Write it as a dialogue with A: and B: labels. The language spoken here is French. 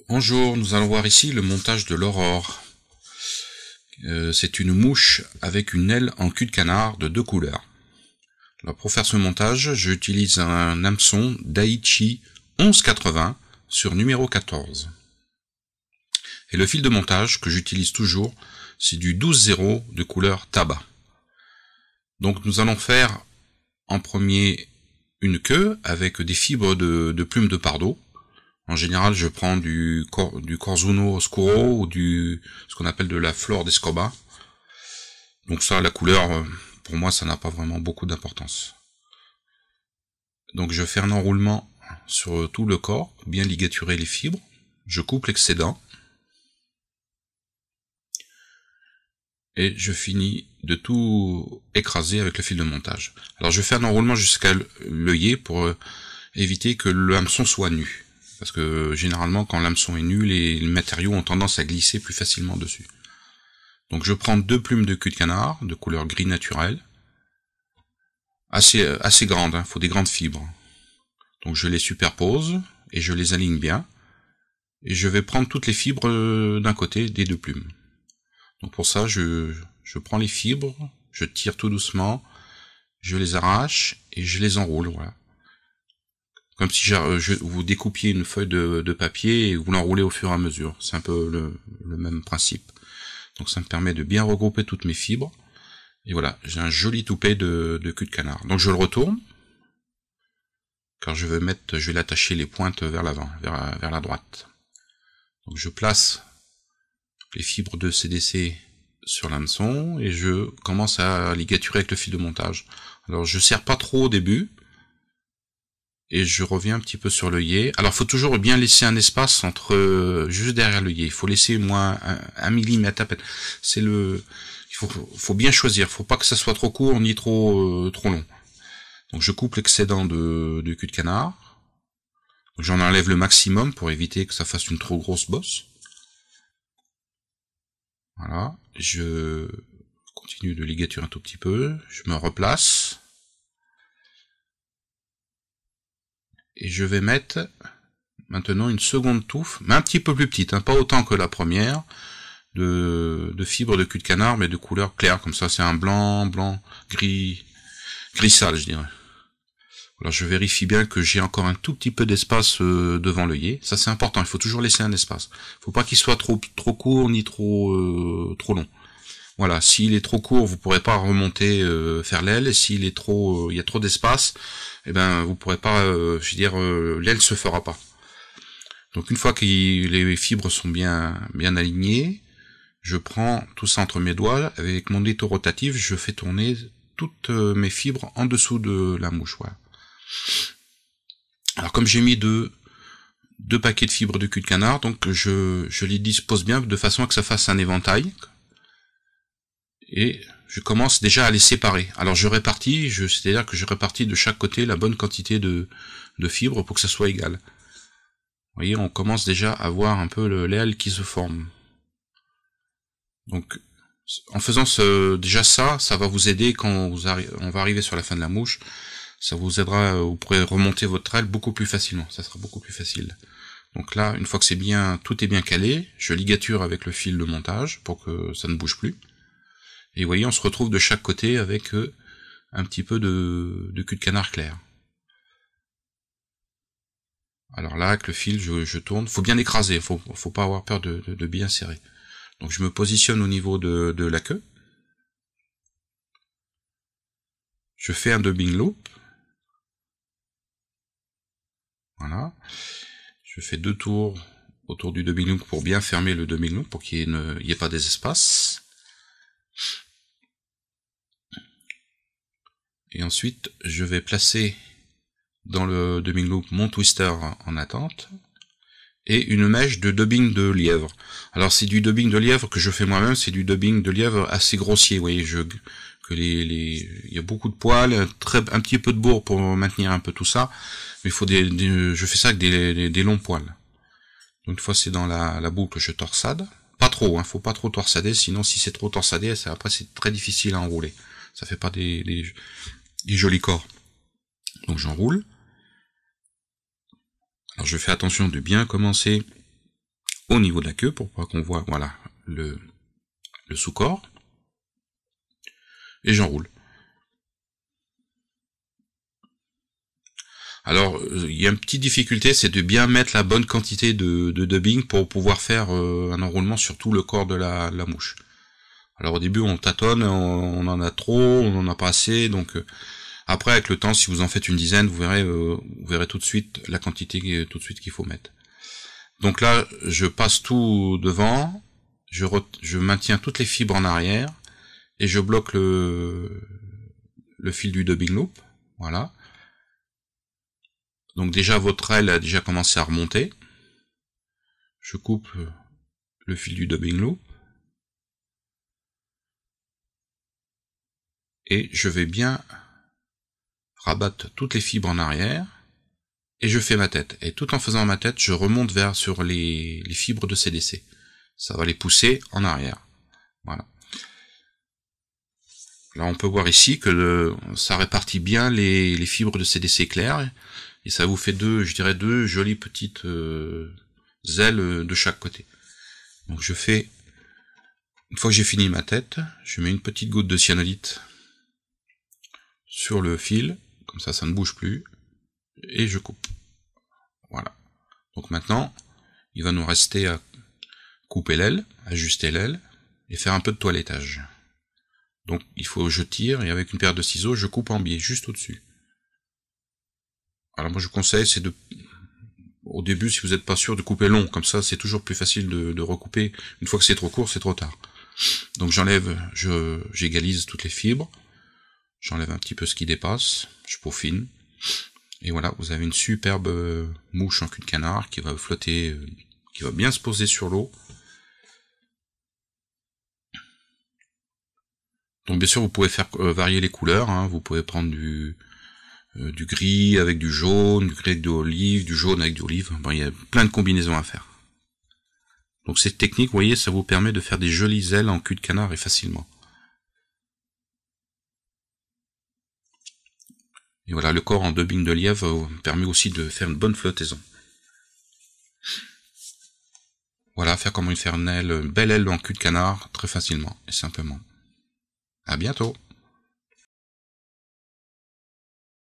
A: Bonjour, nous allons voir ici le montage de l'aurore. C'est une mouche avec une aile en cul de canard de 2 couleurs. Alors pour faire ce montage, j'utilise un hameçon Daiichi 1180 sur numéro 14. Et le fil de montage que j'utilise toujours, c'est du 12-0 de couleur tabac. Donc nous allons faire en premier une queue avec des fibres de plumes de pardot. En général, je prends du Corzuno Oscuro ou ce qu'on appelle de la flore d'Escoba. Donc ça, la couleur, pour moi, ça n'a pas vraiment beaucoup d'importance. Donc je fais un enroulement sur tout le corps, pour bien ligaturer les fibres. Je coupe l'excédent. Et je finis de tout écraser avec le fil de montage. Alors je fais un enroulement jusqu'à l'œillet pour éviter que le hameçon soit nu. Parce que généralement, quand l'hameçon est nu, les matériaux ont tendance à glisser plus facilement dessus. Donc je prends 2 plumes de cul de canard, de couleur gris naturel, assez grandes, hein, faut des grandes fibres. Donc je les superpose et je les aligne bien. Et je vais prendre toutes les fibres d'un côté des 2 plumes. Donc pour ça, je prends les fibres, je tire tout doucement, je les arrache et je les enroule, voilà. Comme si vous découpiez une feuille de papier et vous l'enroulez au fur et à mesure. C'est un peu le même principe. Donc ça me permet de bien regrouper toutes mes fibres. Et voilà, j'ai un joli toupet de cul de canard. Donc je le retourne, car je vais l'attacher les pointes vers l'avant, vers la droite. Donc je place les fibres de CDC sur l'hameçon et je commence à ligaturer avec le fil de montage. Alors je serre pas trop au début. Et je reviens un petit peu sur l'œillet. Alors, il faut toujours bien laisser un espace juste derrière l'œillet. Il faut laisser au moins 1 millimètre à peine. Il faut bien choisir. Il faut pas que ça soit trop court ni trop long. Donc, je coupe l'excédent de cul de canard. J'en enlève le maximum pour éviter que ça fasse une trop grosse bosse. Voilà. Je continue de ligaturer un tout petit peu. Je me replace. Et je vais mettre maintenant une seconde touffe, mais un petit peu plus petite, hein, pas autant que la première, de fibres de cul de canard, mais de couleur claire, comme ça c'est un blanc, gris sale, je dirais. Alors je vérifie bien que j'ai encore un tout petit peu d'espace devant l'œillet. Ça c'est important, il faut toujours laisser un espace. Il faut pas qu'il soit trop court ni trop long. Voilà, s'il est trop court, vous pourrez pas remonter faire l'aile, et s'il est il y a trop d'espace, eh ben vous pourrez pas, l'aile se fera pas. Donc une fois que les fibres sont bien alignées, je prends tout ça entre mes doigts, avec mon étau rotatif, je fais tourner toutes mes fibres en dessous de la mouche. Voilà. Alors comme j'ai mis deux paquets de fibres de cul de canard, donc je les dispose bien de façon à que ça fasse un éventail. Et je commence déjà à les séparer. Alors c'est-à-dire que je répartis de chaque côté la bonne quantité de fibres pour que ça soit égal. Vous voyez, on commence déjà à voir un peu l'aile qui se forme. Donc, en faisant déjà ça va vous aider quand on va arriver sur la fin de la mouche. Ça vous aidera, vous pourrez remonter votre aile beaucoup plus facilement. Ça sera beaucoup plus facile. Donc là, une fois que tout est bien calé, je ligature avec le fil de montage pour que ça ne bouge plus. Et vous voyez, on se retrouve de chaque côté avec un petit peu de cul de canard clair. Alors là, avec le fil, je tourne. Faut bien écraser, faut pas avoir peur de bien serrer. Donc je me positionne au niveau de la queue. Je fais un dubbing loop. Voilà. Je fais 2 tours autour du dubbing loop pour bien fermer le dubbing loop, pour qu'il n'y ait pas des espaces. Et ensuite, je vais placer dans le dubbing loop mon twister en attente et une mèche de dubbing de lièvre. Alors c'est du dubbing de lièvre que je fais moi-même, c'est du dubbing de lièvre assez grossier. Vous voyez, il y a beaucoup de poils, un petit peu de bourre pour maintenir un peu tout ça, mais je fais ça avec des longs poils. Donc une fois c'est dans la boucle, je torsade. Pas trop, hein, faut pas trop torsader, sinon si c'est trop torsadé, après c'est très difficile à enrouler. Ça fait pas des jolis corps. Donc j'enroule. Alors je fais attention de bien commencer au niveau de la queue pour pas qu'on voit, voilà, le sous-corps. Et j'enroule. Alors, il y a une petite difficulté, c'est de bien mettre la bonne quantité de dubbing pour pouvoir faire un enroulement sur tout le corps de la mouche. Alors au début on tâtonne, on en a trop, on en a pas assez, donc après avec le temps, si vous en faites une dizaine, vous verrez tout de suite la quantité tout de suite qu'il faut mettre. Donc là, je passe tout devant, je maintiens toutes les fibres en arrière et je bloque le fil du dubbing loop, voilà. Donc déjà votre aile a déjà commencé à remonter. Je coupe le fil du dubbing loop. Et je vais bien rabattre toutes les fibres en arrière. Et je fais ma tête. Et tout en faisant ma tête, je remonte sur les fibres de CDC. Ça va les pousser en arrière. Voilà. Là on peut voir ici que ça répartit bien les fibres de CDC claires. Et ça vous fait deux jolies petites ailes de chaque côté. Donc je fais, une fois que j'ai fini ma tête, je mets une petite goutte de cyanolite sur le fil, comme ça ne bouge plus, et je coupe. Voilà. Donc maintenant, il va nous rester à couper l'aile, ajuster l'aile, et faire un peu de toilettage. Donc il faut, je tire, et avec une paire de ciseaux, je coupe en biais, juste au-dessus. Alors moi je conseille, c'est au début, si vous n'êtes pas sûr, de couper long, comme ça c'est toujours plus facile de recouper. Une fois que c'est trop court, c'est trop tard. Donc j'enlève, j'égalise toutes les fibres, j'enlève un petit peu ce qui dépasse, je peaufine, et voilà, vous avez une superbe mouche en cul de canard qui va flotter, qui va bien se poser sur l'eau. Donc bien sûr, vous pouvez faire varier les couleurs, hein. Vous pouvez prendre du gris avec du jaune, du gris avec de l'olive, du jaune avec du olive. Bon, il y a plein de combinaisons à faire. Donc cette technique, vous voyez, ça vous permet de faire des jolies ailes en cul de canard et facilement. Et voilà, le corps en dubbing de lièvre permet aussi de faire une bonne flottaison. Voilà, faire comment faire une belle aile en cul de canard très facilement et simplement. À bientôt.